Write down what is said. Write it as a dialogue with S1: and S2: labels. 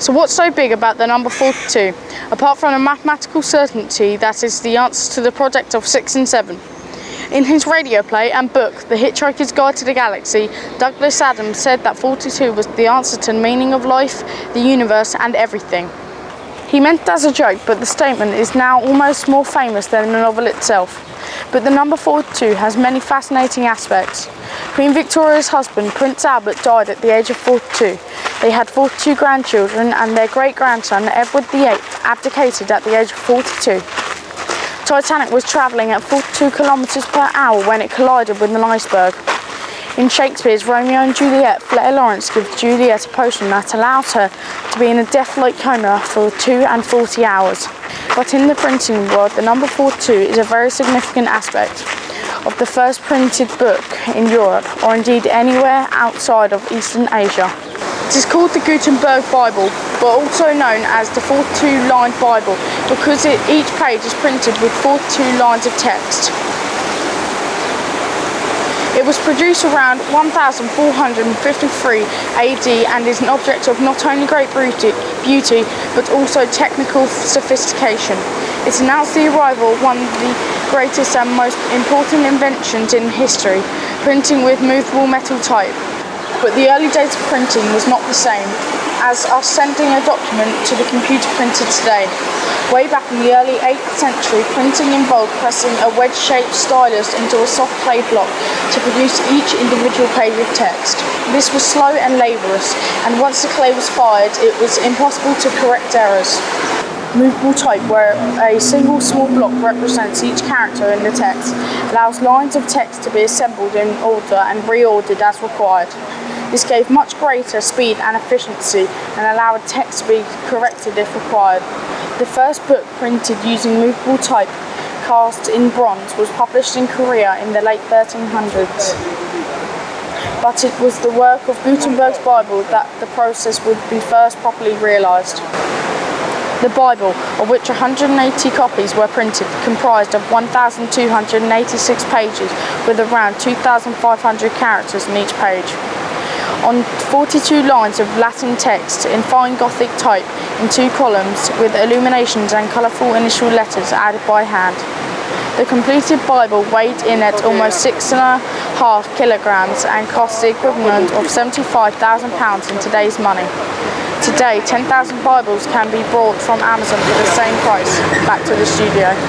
S1: So what's so big about the number 42? Apart from the mathematical certainty that is the answer to the product of 6 and 7. In his radio play and book, The Hitchhiker's Guide to the Galaxy, Douglas Adams said that 42 was the answer to the meaning of life, the universe, and everything. He meant it as a joke, but the statement is now almost more famous than the novel itself. But the number 42 has many fascinating aspects. Queen Victoria's husband, Prince Albert, died at the age of 42. They had 42 grandchildren, and their great-grandson, Edward VIII, abdicated at the age of 42. Titanic was travelling at 42 kilometres per hour when it collided with an iceberg. In Shakespeare's Romeo and Juliet, Fleur Lawrence gives Juliet a potion that allows her to be in a death-like coma for 2 and 40 hours. But in the printing world, the number 42 is a very significant aspect of the first printed book in Europe, or indeed anywhere outside of Eastern Asia. It is called the Guttenburg Bible, but also known as the 42-line Bible, because each page is printed with 42 lines of text. It was produced around 1453 AD and is an object of not only great beauty but also technical sophistication. It announced the arrival of one of the greatest and most important inventions in history, printing with movable metal type. But the early days of printing was not the same as us sending a document to the computer printer today. Way back in the early 8th century, printing involved pressing a wedge-shaped stylus into a soft clay block to produce each individual page of text. This was slow and laborious, and once the clay was fired, it was impossible to correct errors. Movable type, where a single small block represents each character in the text, allows lines of text to be assembled in order and reordered as required. This gave much greater speed and efficiency and allowed text to be corrected if required. The first book printed using movable type, cast in bronze, was published in Korea in the late 1300s. But it was the work of Gutenberg's Bible that the process would be first properly realised. The Bible, of which 180 copies were printed, comprised of 1,286 pages with around 2,500 characters in each page, on 42 lines of Latin text in fine Gothic type in 2 columns with illuminations and colourful initial letters added by hand. The completed Bible weighed in at almost 6.5 kilograms and cost the equivalent of £75,000 in today's money. Today, 10,000 Bibles can be bought from Amazon for the same price. Back to the studio.